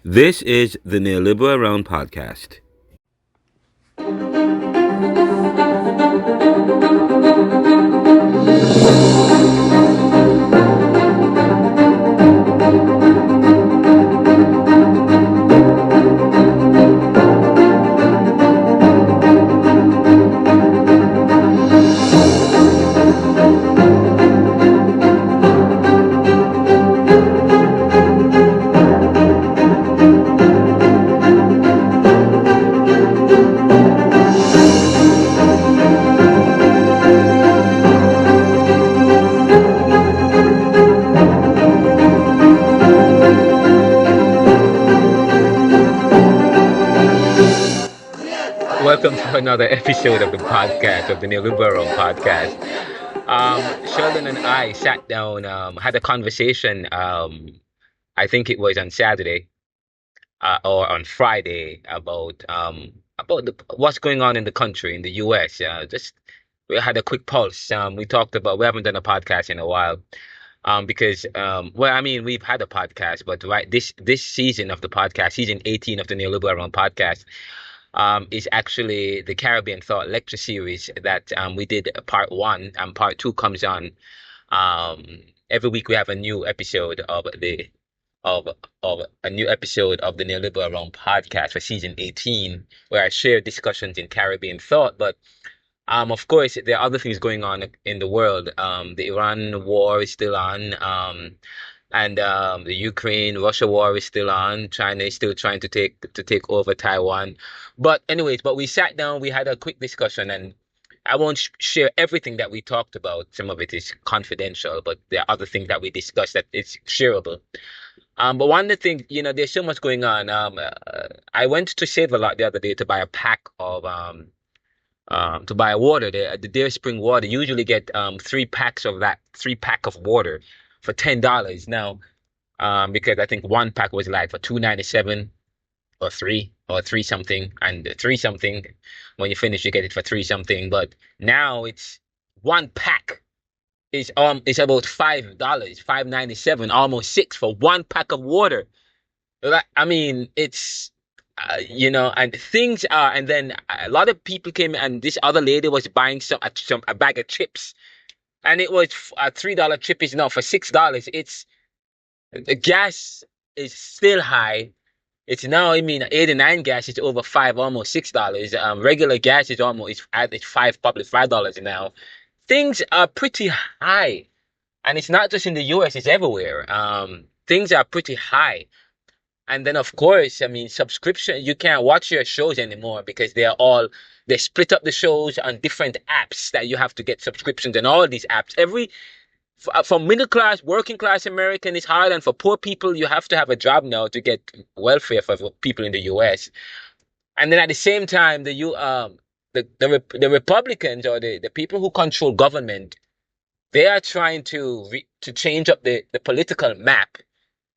This is the Neoliberal Around podcast. Welcome to another episode of the podcast, of the Neoliberal podcast. Sheldon and I sat down, had a conversation. I think it was on Saturday or on Friday about what's going on in the country, in the U.S. Just we had a quick pulse. We talked about we haven't done a podcast in a while. Because well, I mean, we've had a podcast, but right this season of the podcast, season 18 of the Neoliberal podcast, is actually the Caribbean Thought lecture series that we did part one, and part two comes on. Um, every week we have a new episode of a new episode of the Neoliberal Realm podcast for season 18, where I share discussions in Caribbean thought. But of course, there are other things going on in the world. The Iran war is still on. And the Ukraine-Russia war is still on. China is still trying to take over Taiwan. But anyways, we sat down, we had a quick discussion, and I won't share everything that we talked about. Some of it is confidential, but there are other things that we discussed that is shareable. But one of the things, there's so much going on. I went to Save a Lot the other day to buy a pack of to buy water. The Dairy Spring water. You usually get 3 packs of that, 3 pack of water for $10 now, because I think 1 pack was like for $2.97 or three something, and three something when you finish you get it for three something. But now it's 1 pack is about $5, $5.97, almost six for 1 pack of water. I mean, it's and things are, and then a lot of people came, and this other lady was buying a bag of chips, and it was a $3 chip is now for $6. It's the gas is still high. It's now, I mean, 89 gas is over five, almost $6. Regular gas is almost it's five, probably $5 now. Things are pretty high, and it's not just in the U.S. It's everywhere. Things are pretty high. And then, of course, I mean, subscription, you can't watch your shows anymore because they split up the shows on different apps that you have to get subscriptions, and all of these apps. For middle class, working class American, it's hard. And for poor people, you have to have a job now to get welfare for people in the US. And then at the same time, the Republicans, or the people who control government, they are trying to change up the political map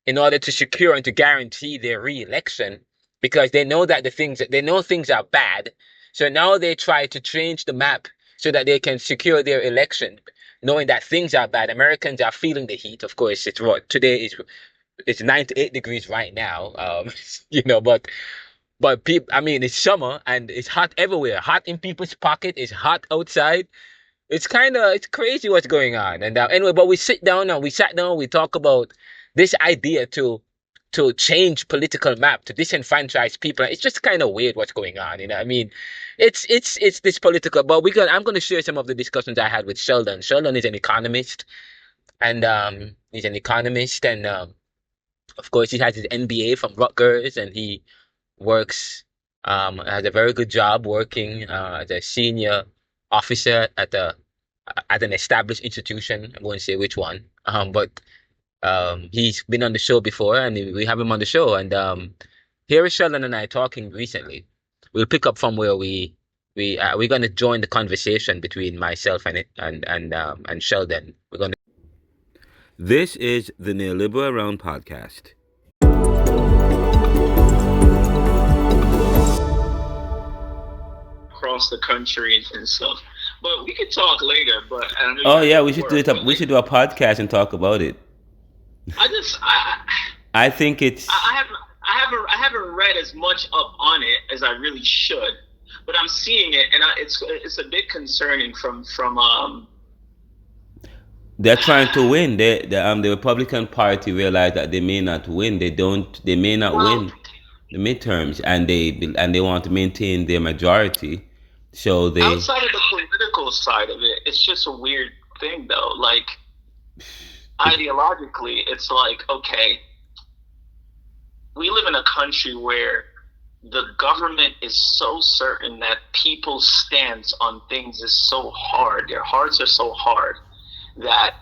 in order to secure and to guarantee their re-election, because they know that things are bad. So now they try to change the map so that they can secure their election, knowing that things are bad. Americans are feeling the heat. Of course, it's what today it's 98 degrees right now. But people, I mean, it's summer and it's hot everywhere. Hot in people's pocket. It's hot outside. It's crazy what's going on. And anyway, but we sat down, we talk about this idea to change political map, to disenfranchise people. It's just kind of weird what's going on. I mean, it's this political. But I'm going to share some of the discussions I had with Sheldon. Sheldon is an economist, and of course he has his MBA from Rutgers, and he works has a very good job working as a senior officer at an established institution. I won't say which one, but he's been on the show before, and we have him on the show. And here is Sheldon and I talking recently. We'll pick up from where we're going to join the conversation between myself and Sheldon. We're going to. This is the Neoliberal Around podcast. Across the country and stuff. But we could talk later. But I know Oh yeah, we should do it. We should do a podcast and talk about it. I just I think it's. I have I haven't read as much up on it as I really should, but I'm seeing it, and it's a bit concerning from. They're trying to win. The Republican Party realize that they may not win. They may not Well, win the midterms, and they want to maintain their majority. So they outside of the political side of it, it's just a weird thing though. Like ideologically, it's like, okay, we live in a country where the government is so certain that people's stance on things is so hard, their hearts are so hard, that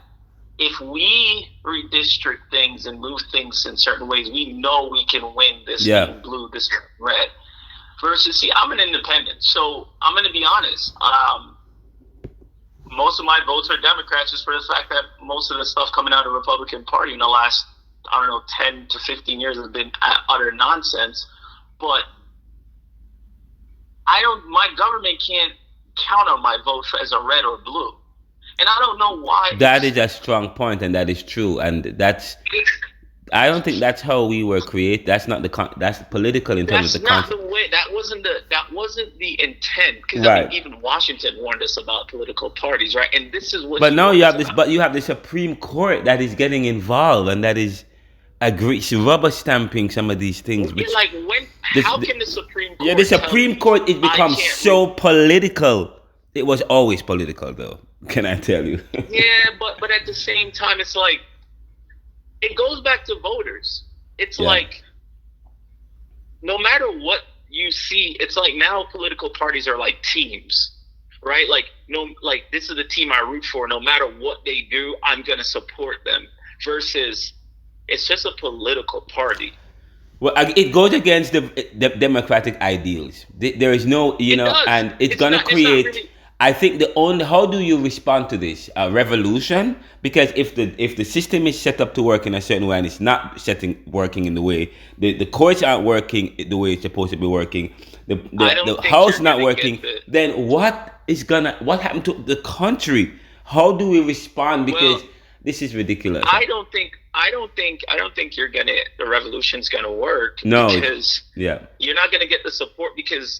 if we redistrict things and move things in certain ways, we know we can win this yeah being blue, this being red. Versus, see, I'm an independent, so I'm going to be honest. Most of my votes are Democrats, just for the fact that most of the stuff coming out of the Republican Party in the last, I don't know, 10 to 15 years has been utter nonsense. But my government can't count on my vote as a red or blue. And I don't know why. that is a strong point, and that is true, and I don't think that's how we were created. That's not that's political in terms That's of the not the concept. way. That wasn't the intent. Because I Right. mean, even Washington warned us about political parties, right? And this is what But he now warned us about. you have the Supreme Court that is getting involved, and that is rubber stamping some of these things. You're Which like, when? How can the Supreme Court? yeah, the tell Supreme me Court it I becomes can't so political. It was always political, though. Can I tell you? Yeah, but at the same time, it's like it goes back to voters. It's Yeah. like no matter what you see, it's like now political parties are like teams, right? Like like this is the team I root for. No matter what they do, I'm gonna support them. Versus, it's just a political party. Well, it goes against the democratic ideals. There is no, It does. and it's It's gonna not. It's not create. really. I think the only how do you respond to this revolution? Because if the system is set up to work in a certain way and it's not working in the way the courts aren't working the way it's supposed to be working, I don't the think house you're not gonna working, get the. then what happened to the country? How do we respond? Well, Because this is ridiculous. I don't think the revolution's gonna work No, because yeah, you're not gonna get the support because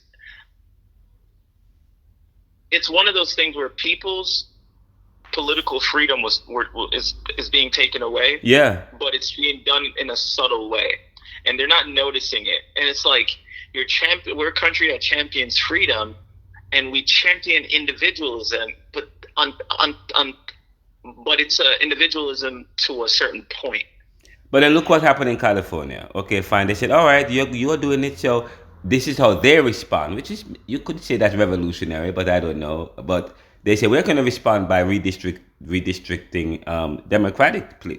it's one of those things where people's political freedom is being taken away, yeah. but it's being done in a subtle way, and they're not noticing it. And it's like we're a country that champions freedom, and we champion individualism, but but it's individualism to a certain point. But then look what happened in California. Okay, fine. They said, all right, you're doing it, so this is how they respond, which is, you could say that's revolutionary, but I don't know. But they say, we're going to respond by redistricting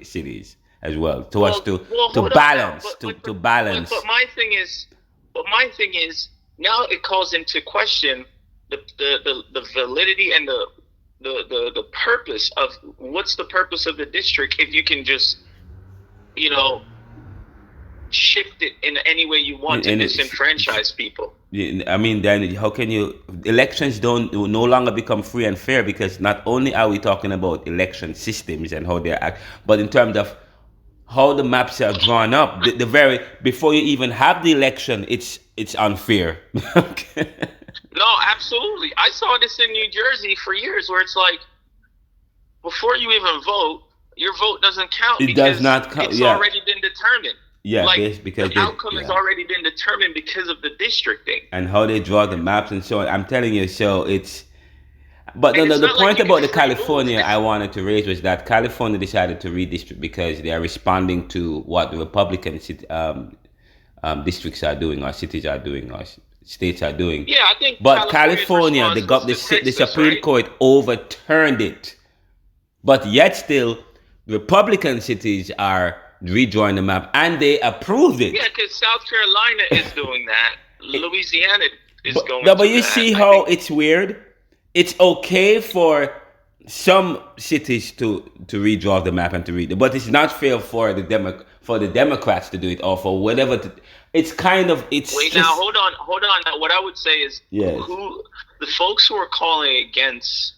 cities as well, to us to Hold on now. balance, to balance. But my thing is now it calls into question the validity and the purpose of what's the purpose of the district if you can just shift it in any way you want to And disenfranchise people. I mean, then how can elections don't no longer become free and fair, because not only are we talking about election systems and how they act, but in terms of how the maps are drawn up, the very before you even have the election, it's unfair. Okay. No, absolutely. I saw this in New Jersey for years where it's like before you even vote, your vote doesn't count It because does not count. it's Yeah, already been determined. yeah, Like because the outcome has already been determined because of the districting. and how they draw the maps and so on. I'm telling you, so it's. But And the it's not like point you about can the free move. California I wanted to raise was that California decided to redistrict because they are responding to what the Republican districts are doing, or cities are doing, or states are doing. Yeah, I think But California's California, response was to the Texas, Supreme right? Court overturned it. But yet still, Republican cities are redrawing the map, and they approved it. Yeah, because South Carolina is doing that. Louisiana is going But to you that. see I how think it's weird? It's okay for some cities to redraw the map and to read it, but it's not fair for the Democrats to do it, or for whatever. It's kind of Wait, just, now hold on. Now, what I would say is, Yes. the folks who are calling against,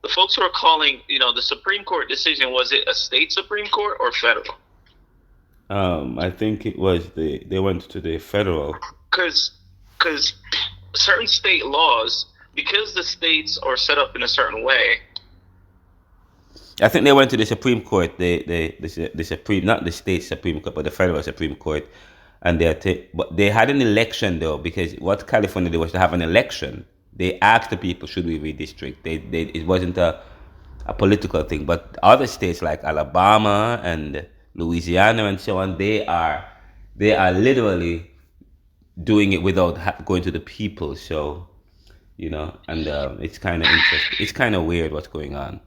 the folks who are calling, the Supreme Court decision, was it a state Supreme Court or federal? I think it was they went to the federal. Because certain state laws, because the states are set up in a certain way. I think they went to the Supreme Court. The Supreme, not the state Supreme Court, but the federal Supreme Court, and but they had an election though, because what California did was to have an election. They asked the people, should we redistrict? It wasn't a political thing, but other states like Alabama and Louisiana and so on, they are literally doing it without going to the people. So, and it's kind of interesting. It's kind of weird what's going on.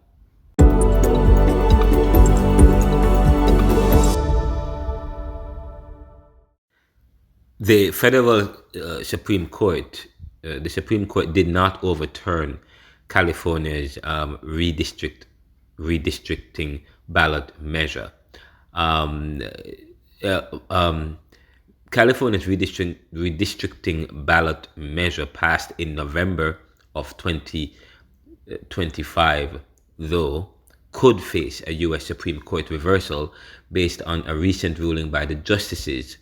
The federal the Supreme Court did not overturn California's redistricting ballot measure. Um, California's redistricting ballot measure passed in November of 2025, though could face a U.S. Supreme Court reversal based on a recent ruling by the justices.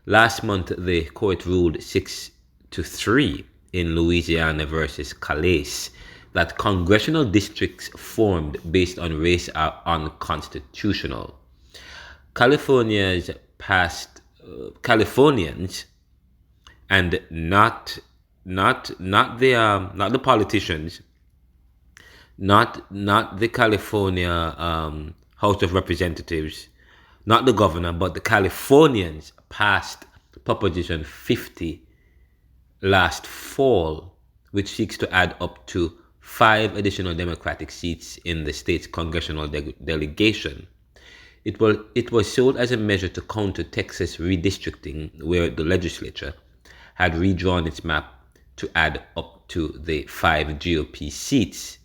Last month, the court ruled 6-3 in Louisiana versus Calais that congressional districts formed based on race are unconstitutional. Californians, and not the politicians, not the California House of Representatives, not the governor, but the Californians passed Proposition 50 last fall, which seeks to add up to 5 additional Democratic seats in the state's congressional delegation. It was sold as a measure to counter Texas redistricting, where the legislature had redrawn its map to add up to the 5 GOP seats.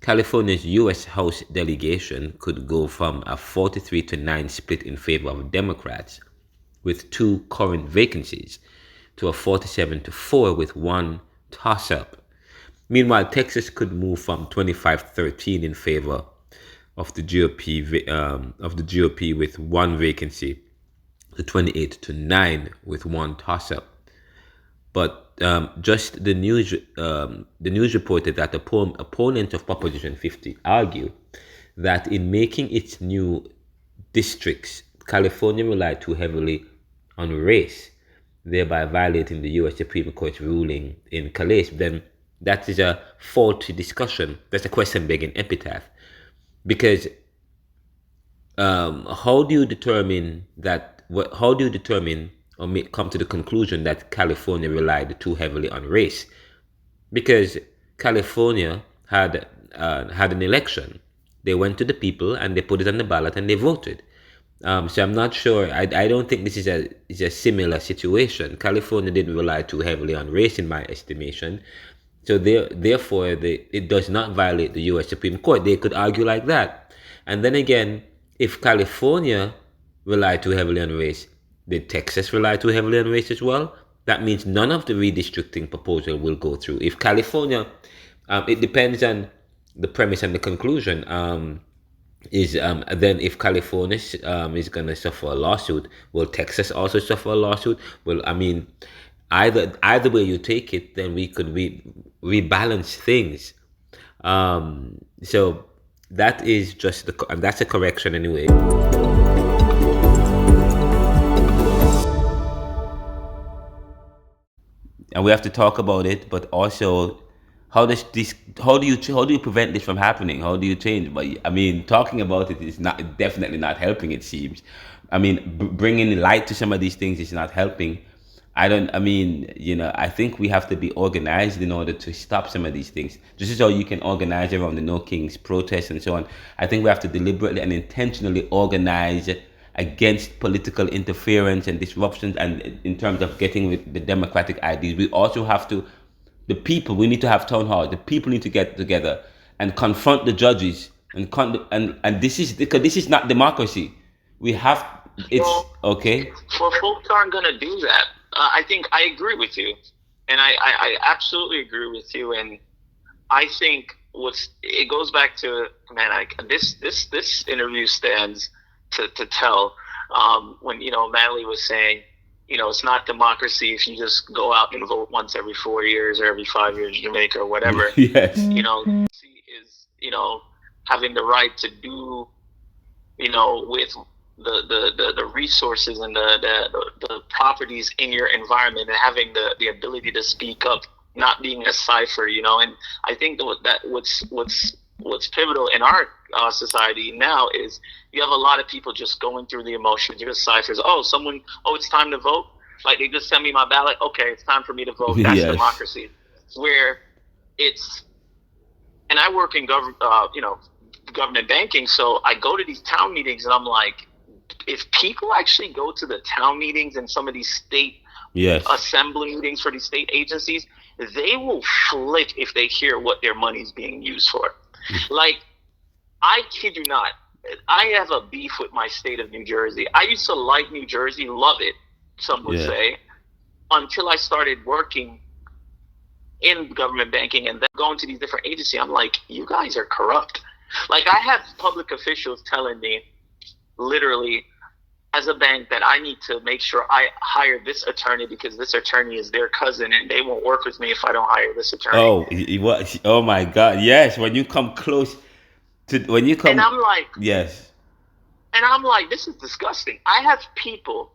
California's U.S. House delegation could go from a 43-9 split in favor of Democrats, with 2 current vacancies, to a 47-4 with 1 toss-up. Meanwhile, Texas could move from 25-13 in favor of the GOP with 1 vacancy to 28-9 with 1 toss-up. But just the news reported that opponents of Proposition 50 argue that in making its new districts, California relied too heavily on race, thereby violating the U.S. Supreme Court ruling in Calais. Then that is a faulty discussion. That's a question-begging epitaph. Because how do you determine or come to the conclusion that California relied too heavily on race? Because California had an election. They went to the people and they put it on the ballot and they voted. So I'm not sure. I don't think this is a similar situation. California didn't rely too heavily on race, in my estimation. So therefore, it does not violate the U.S. Supreme Court. They could argue like that. And then again, if California relied too heavily on race, did Texas rely too heavily on race as well? That means none of the redistricting proposal will go through. If California, it depends on the premise and the conclusion. Then if California is going to suffer a lawsuit, will Texas also suffer a lawsuit? Well, I mean, either way you take it, then we could rebalance things. So that is just that's a correction anyway. And we have to talk about it, but also how do you prevent this from happening? How do you change? But I mean, talking about it is definitely not helping. It seems. I mean, bringing light to some of these things is not helping. I think we have to be organized in order to stop some of these things. Just as how you can organize around the No Kings protests and so on, I think we have to deliberately and intentionally organize against political interference and disruptions, and in terms of getting with the democratic ideas. We also have to, we need to have town halls. The people need to get together and confront the judges and this is because this is not democracy. Okay. Well, folks aren't going to do that. I think I agree with you, and I absolutely agree with you. And I think it goes back to, man, this interview stands to tell. when Manley was saying, it's not democracy if you just go out and vote once every 4 years or every 5 years in Jamaica or whatever. Yes. Democracy is having the right to do with the resources and the properties in your environment, and having the ability to speak up, not being a cipher, and I think that what's pivotal in our society now is you have a lot of people just going through the emotions, just ciphers. It's time to vote. Like, they just send me my ballot. Okay, it's time for me to vote. That's Yes. democracy. Where and I work in government banking, so I go to these town meetings, and I'm like, if people actually go to the town meetings and some of these state Yes. assembly meetings for these state agencies, they will flip if they hear what their money's being used for. Like, I kid you not, I have a beef with my state of New Jersey. I used to like New Jersey, love it, some would say, until I started working in government banking and then going to these different agencies. I'm like, you guys are corrupt. Like, I have public officials telling me, literally, as a bank, that I need to make sure I hire this attorney because this attorney is their cousin and they won't work with me if I don't hire this attorney. Oh my God! Yes, when you come, and I'm like, yes, and I'm like, this is disgusting. I have people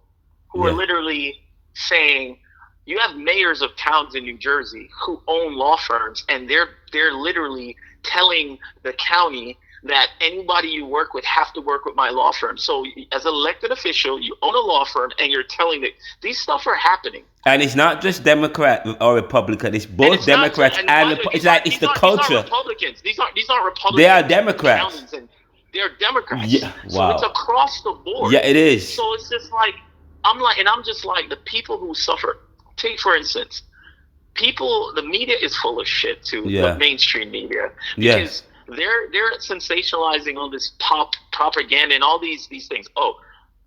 who are literally saying, you have mayors of towns in New Jersey who own law firms, and they're literally telling the county that anybody you work with have to work with my law firm. So as an elected official, you own a law firm, and you're telling that these stuff are happening. And it's not just Democrat or Republican; it's both Democrats it's the culture. These aren't Republicans. These aren't Republicans. They are Democrats. They're Democrats. Yeah, wow. So it's across the board. Yeah, it is. So it's just like, I'm just like, the people who suffer. Take, for instance, the media is full of shit too. Yeah. The mainstream media. Yes. Because they're sensationalizing all this propaganda and all these things. Oh,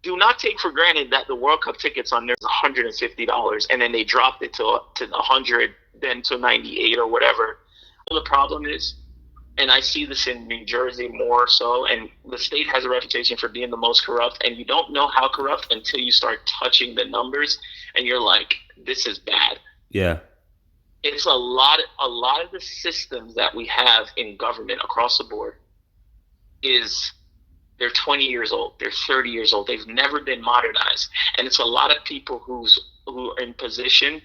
do not take for granted that the World Cup tickets on there is $150, and then they dropped it to 100, then to 98 or whatever. The problem is, and I see this in New Jersey more so, and the state has a reputation for being the most corrupt, and you don't know how corrupt until you start touching the numbers, and you're like, this is bad. Yeah. It's a lot of the systems that we have in government across the board they're 20 years old, they're 30 years old, they've never been modernized. And it's a lot of people who are in position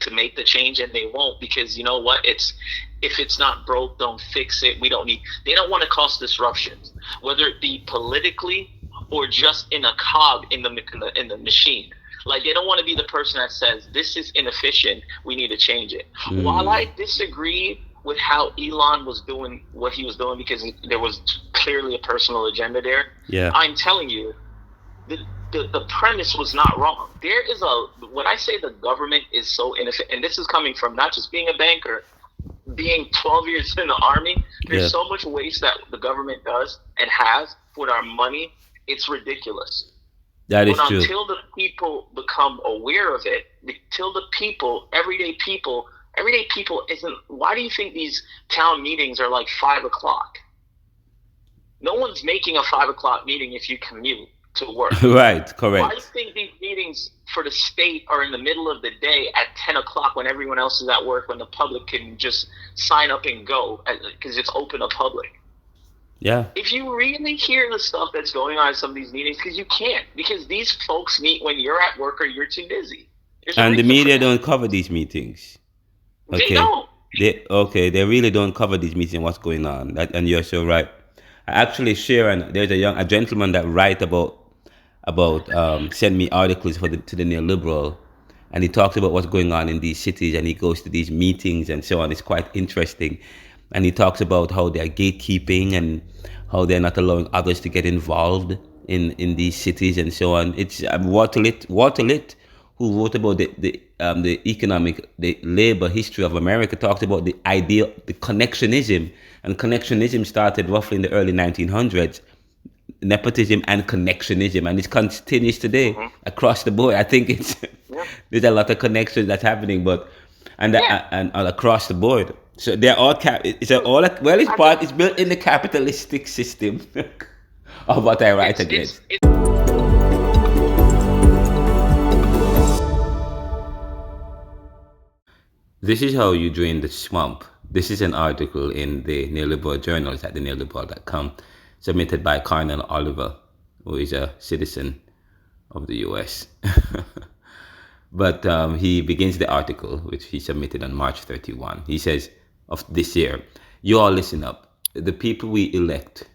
to make the change, and they won't, because you know what? If it's not broke, don't fix it. They don't want to cause disruptions, whether it be politically or just in a cog in the machine. Like, they don't want to be the person that says, this is inefficient, we need to change it. While I disagree with how Elon was doing what he was doing, because there was clearly a personal agenda there, I'm telling you, the premise was not wrong. When I say the government is so inefficient, and this is coming from not just being a banker, being 12 years in the Army, there's so much waste that the government does and has with our money, it's ridiculous. That is true. Until the people become aware of it, until the people, everyday people isn't. Why do you think these town meetings are like 5 o'clock? No one's making a 5 o'clock meeting if you commute to work. Right, correct. Why do you think these meetings for the state are in the middle of the day at 10 o'clock when everyone else is at work, when the public can just sign up and go because it's open to public? Yeah. If you really hear the stuff that's going on in some of these meetings, because you can't, because these folks meet when you're at work or you're too busy. And the media don't cover these meetings. Okay. They don't. They really don't cover these meetings, what's going on. And you're so right. I actually share, and there's a gentleman that write about send me articles to the neoliberal, and he talks about what's going on in these cities, and he goes to these meetings and so on. It's quite interesting. And he talks about how they're gatekeeping and how they're not allowing others to get involved in these cities and so on. It's Waterlit, who wrote about the labor history of America, talks about the idea, the connectionism. And connectionism started roughly in the early 1900s. Nepotism and connectionism, and it continues today across the board. I think there's a lot of connections that's happening, and across the board. So they're all it's built in the capitalistic system of what I write against. This is how you drain the swamp. This is an article in the Neoliberal Journals at theneoliberal.com, submitted by Colonel Oliver, who is a citizen of the US. But he begins the article, which he submitted on March 31. He says, of this year, you all listen up. The people we elect,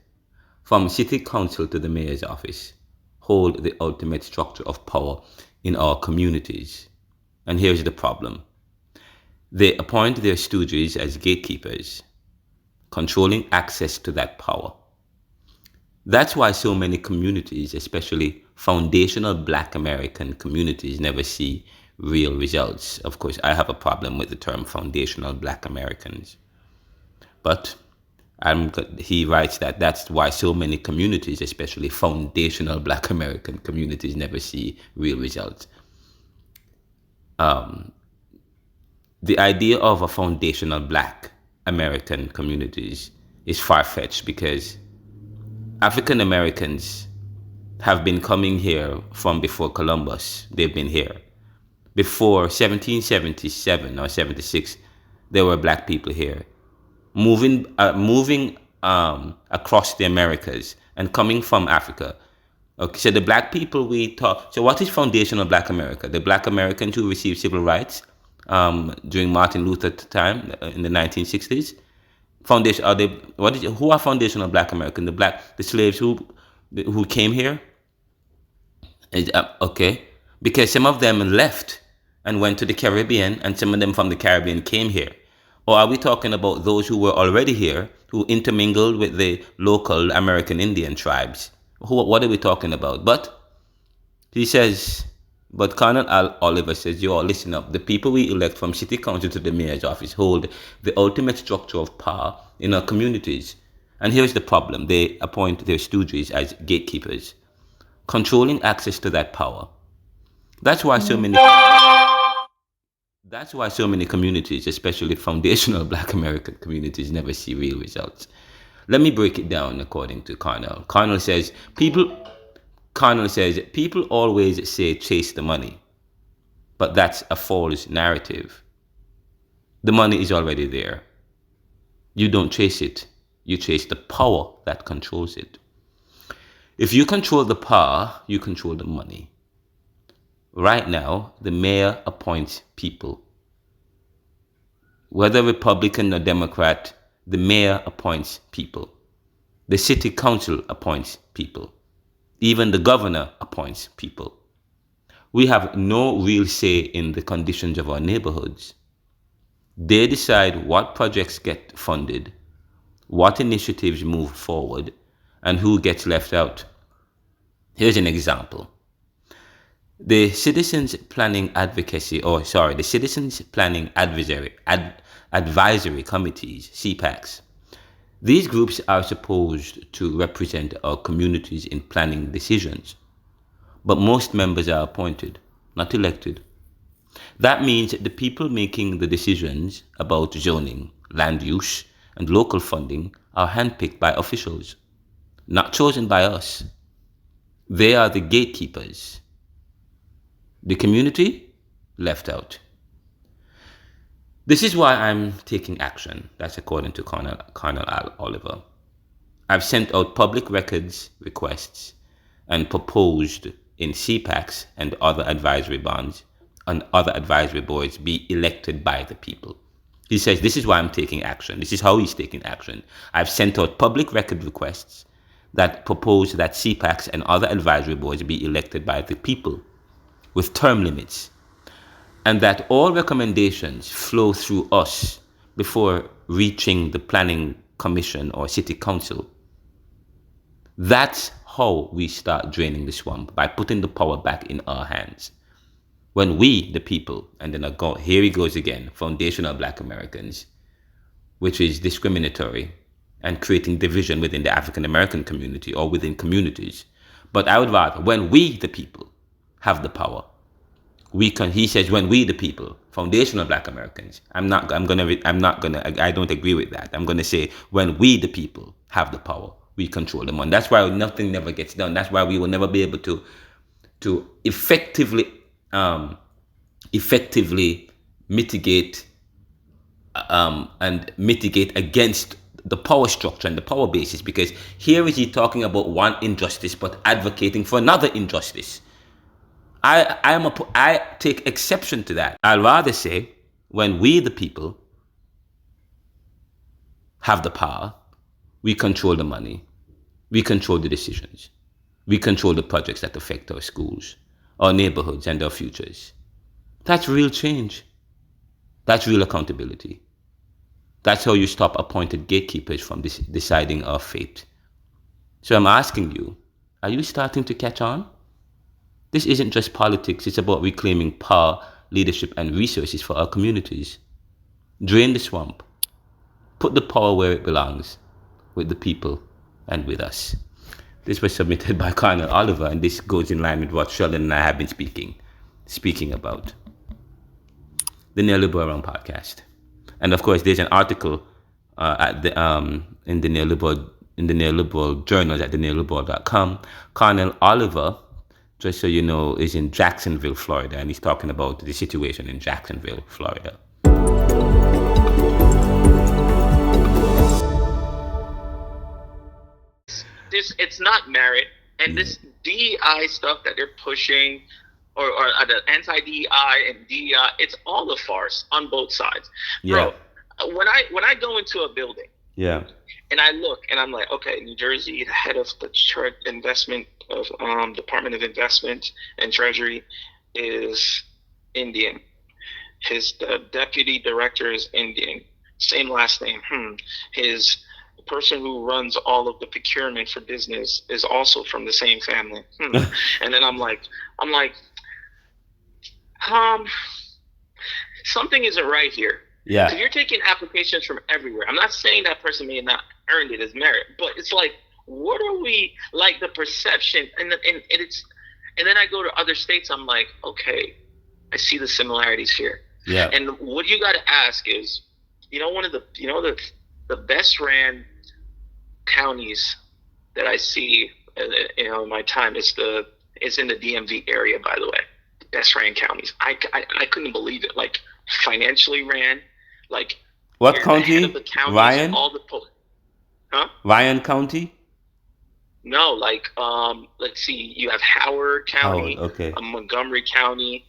from city council to the mayor's office, hold the ultimate structure of power in our communities. And here's the problem. They appoint their stooges as gatekeepers, controlling access to that power. That's why so many communities, especially foundational Black American communities, never see real results. Of course, I have a problem with the term foundational Black Americans. But he writes that that's why so many communities, especially foundational Black American communities, never see real results. The idea of a foundational Black American communities is far-fetched because African Americans have been coming here from before Columbus. They've been here. Before 1777 or 76, there were Black people here. Moving across the Americas and coming from Africa. Okay, so the Black people we talk. So what is foundational Black America? The Black Americans who received civil rights during Martin Luther's time in the 1960s. Foundation are they? Who are foundational Black American? The slaves who came here. Okay, because some of them left and went to the Caribbean, and some of them from the Caribbean came here. Or are we talking about those who were already here, who intermingled with the local American Indian tribes? What are we talking about? But he says, but Colonel Oliver says, you all listen up. The people we elect from city council to the mayor's office hold the ultimate structure of power in our communities. And here's the problem. They appoint their stooges as gatekeepers, controlling access to that power. That's why so many communities, especially foundational Black American communities, never see real results. Let me break it down according to Colonel. Colonel says people always say chase the money, but that's a false narrative. The money is already there. You don't chase it. You chase the power that controls it. If you control the power, you control the money. Right now, the mayor appoints people. Whether Republican or Democrat, the mayor appoints people. The city council appoints people. Even the governor appoints people. We have no real say in the conditions of our neighborhoods. They decide what projects get funded, what initiatives move forward, and who gets left out. Here's an example. The Citizens Planning Advocacy, the Citizens Planning Advisory Committees, CPACs. These groups are supposed to represent our communities in planning decisions, but most members are appointed, not elected. That means the people making the decisions about zoning, land use, and local funding are handpicked by officials, not chosen by us. They are the gatekeepers. The community left out. This is why I'm taking action. That's according to Colonel Oliver. I've sent out public records requests and proposed in CPACs and other advisory bonds and other advisory boards be elected by the people. He says this is why I'm taking action. This is how he's taking action. I've sent out public record requests that propose that CPACs and other advisory boards be elected by the people with term limits, and that all recommendations flow through us before reaching the planning commission or city council. That's how we start draining the swamp, by putting the power back in our hands. When we, the people, and then here he goes again, foundational Black Americans, which is discriminatory and creating division within the African American community or within communities. But I would rather, when we, the people, have the power, he says, when we, the people, foundational Black Americans, I don't agree with that. I'm going to say, when we, the people, have the power, we control the money. That's why nothing never gets done. That's why we will never be able to effectively mitigate and mitigate against the power structure and the power basis, because here is he talking about one injustice but advocating for another injustice. I take exception to that. I'd rather say when we the people have the power, we control the money, we control the decisions, we control the projects that affect our schools, our neighborhoods, and our futures. That's real change. That's real accountability. That's how you stop appointed gatekeepers from deciding our fate. So I'm asking you, are you starting to catch on? This isn't just politics, it's about reclaiming power, leadership, and resources for our communities. Drain the swamp. Put the power where it belongs, with the people and with us. This was submitted by Colonel Oliver, and this goes in line with what Sheldon and I have been speaking about. The Neoliberal Podcast. And of course, there's an article in the Neoliberal journals at theneoliberal.com. Colonel Oliver, just so you know, is in Jacksonville, Florida, and he's talking about the situation in Jacksonville, Florida. It's not merit, and this DEI stuff that they're pushing, or the anti-DEI and DEI, it's all a farce on both sides. Yeah. Bro, when I go into a building, yeah, and I look and I'm like, okay, New Jersey, the head of the investment of Department of Investment and Treasury is Indian. The deputy director is Indian, same last name. His person who runs all of the procurement for business is also from the same family. And then I'm like, something isn't right here. Yeah. Because you're taking applications from everywhere. I'm not saying that person may have not earned it as merit, but it's like, what are we, like, the perception, and then I go to other states, I'm like, okay, I see the similarities here. Yeah. And what you got to ask is, one of the best ran counties that I see, in my time is in the DMV area, by the way. The best ran counties. I couldn't believe it. Like, financially ran, like, what county? Counties, Ryan? Ryan County? No, like, let's see, you have Howard County, okay. Montgomery County,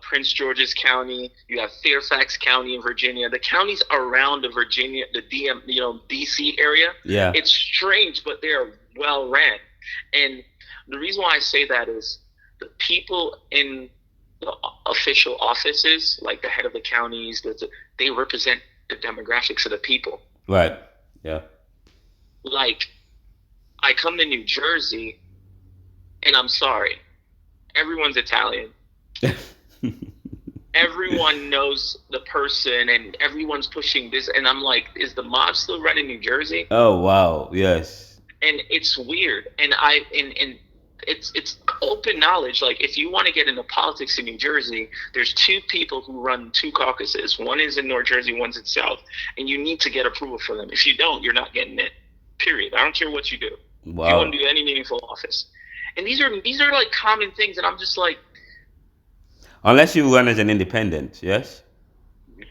Prince George's County, you have Fairfax County in Virginia, the counties around the Virginia, the DC area. Yeah. It's strange, but they're well ran. And the reason why I say that is the people in the official offices, like the head of the counties, they represent the demographics of the people. Right. Yeah. Like, I come to New Jersey, and I'm sorry, everyone's Italian. Everyone knows the person, and everyone's pushing this, and I'm like, is the mob still running New Jersey? Oh wow, yes. And it's weird, and it's open knowledge. Like, if you want to get into politics in New Jersey, there's two people who run two caucuses. One is in North Jersey, one's in South, and you need to get approval for them. If you don't, you're not getting it. Period. I don't care what you do. Wow. If you want to do any meaningful office, and these are like common things, and I'm just like, unless you run as an independent, yes.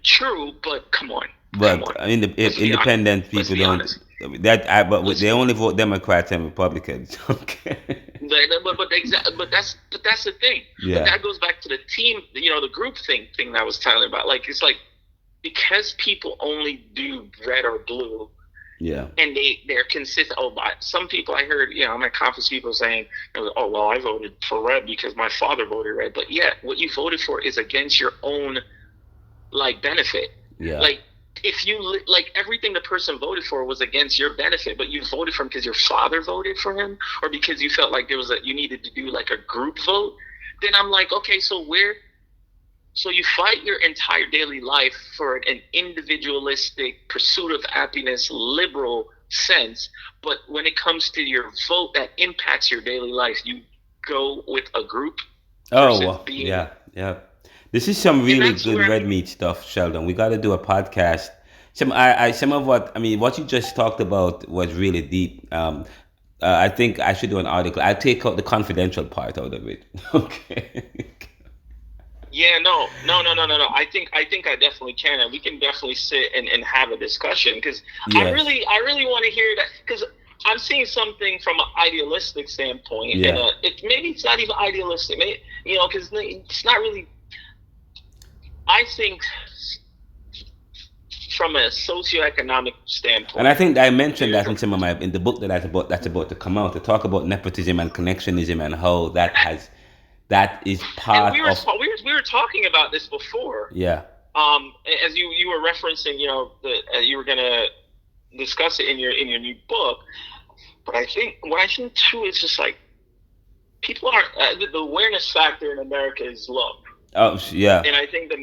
True, but come on. But independent people don't. But they only vote Democrats and Republicans. Okay. But that's the thing. Yeah. But that goes back to the team, the group thing that I was telling about. Like, it's like, because people only do red or blue. Yeah. And they're consistent. Some people I heard, I'm at conference, people saying, oh, well, I voted for red because my father voted red. But yeah, what you voted for is against your own, like, benefit. Yeah. Like, if you, like, everything the person voted for was against your benefit, but you voted for him because your father voted for him, or because you felt like you needed to do, like, a group vote, then I'm like, okay, so you fight your entire daily life for an individualistic pursuit of happiness, liberal sense, but when it comes to your vote that impacts your daily life, you go with a group. Oh, well, yeah. This is some really good red meat stuff, Sheldon. We got to do a podcast. What you just talked about was really deep. I think I should do an article. I take out the confidential part out of it. Okay. Yeah, no. I think I definitely can, and we can definitely sit and have a discussion because Yes. I really want to hear that because I'm seeing something from an idealistic standpoint, and Yeah. maybe it's not even idealistic, maybe, because it's not really. I think from a socioeconomic And I standpoint, think I mentioned there's that a in some of my in the book that's about to come out to talk about nepotism and connectionism and how that is and part of we were talking about this before. yeah. As you were referencing, you were gonna discuss it in your new book. But what I think too is just like people aren't the awareness factor in America is low, Oh yeah. and I think the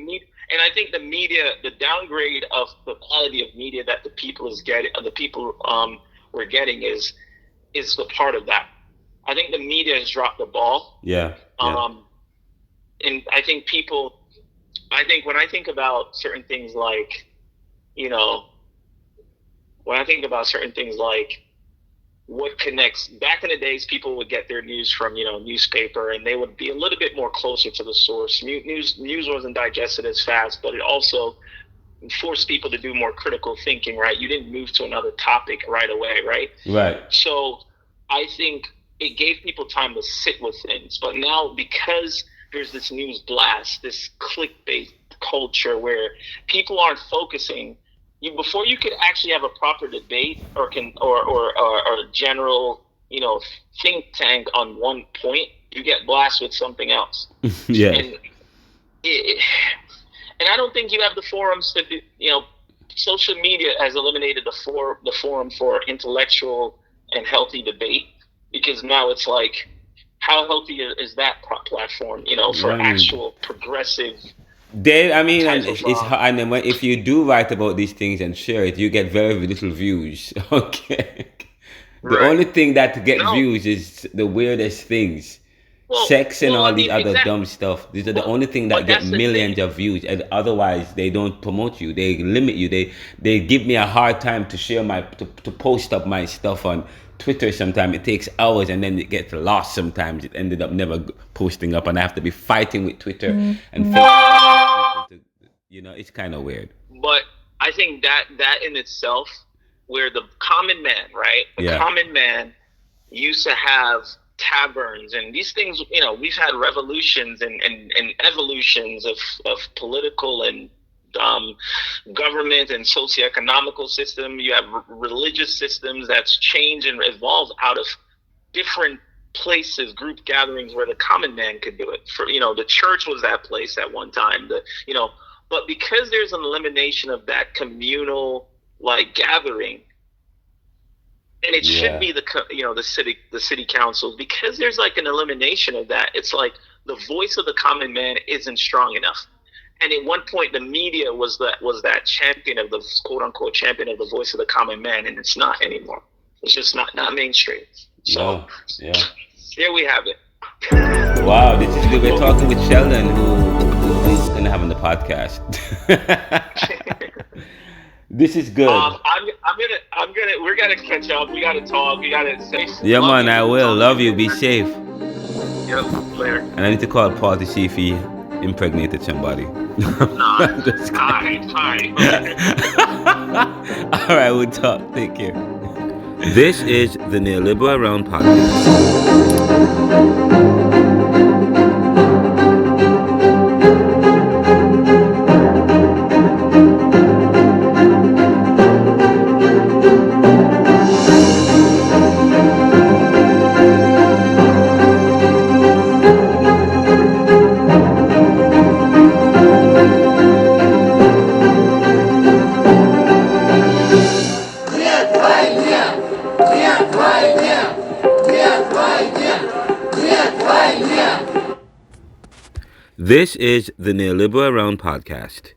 media, the downgrade of the quality of media that the people we're getting is the part of that. I think the media has dropped the ball. Yeah. Yeah. And I think when I think about certain things like, when I think about certain things like what connects, back in the days, people would get their news from, newspaper, and they would be a little bit more closer to the source. News wasn't digested as fast, but it also forced people to do more critical thinking, right? You didn't move to another topic right away, right? Right. So I think it gave people time to sit with things. But now, because there's this news blast, this clickbait culture where people aren't focusing, before you could actually have a proper debate or a general, think tank on one point, you get blasted with something else. Yeah. And I don't think you have the forums to do, social media has eliminated the forum for intellectual and healthy debate, because now it's like, how healthy is that platform, for actual progressive. I mean, and and then if you do write about these things and share it, you get very little views. Okay. The only thing that get views is the weirdest things. Sex and all these other dumb stuff. These are the only thing that get millions of views, and otherwise they don't promote you. They limit you. They give me a hard time to share to post up my stuff on Twitter. Sometimes it takes hours, and then it gets lost. Sometimes it ended up never posting up, and I have to be fighting with Twitter and Facebook to, it's kind of weird. But I think that in itself, where the common man, right? The common man used to have taverns and these things, we've had revolutions and evolutions of political and government and socioeconomical system. You have religious systems that's changed and evolved out of different places, group gatherings where the common man could do it. For the church was that place at one time. But because there's an elimination of that communal gathering, and it should be the city council, because there's an elimination of that. It's like the voice of the common man isn't strong enough. And at one point, the media was that champion of the quote unquote champion of the voice of the common man, and it's not anymore. It's just not mainstream. So here we have it. Wow, this is good. We're talking with Sheldon, who is going to have on the podcast. This is good. We're gonna catch up. We gotta talk. We gotta say. Yeah, man, I will. Love you. Be safe. Yep, later. And I need to call Paul to see if he impregnated somebody. Nah, fine. All right, we'll talk. Take care. This is the Neoliberal Around podcast. This is the Neoliberal Around podcast.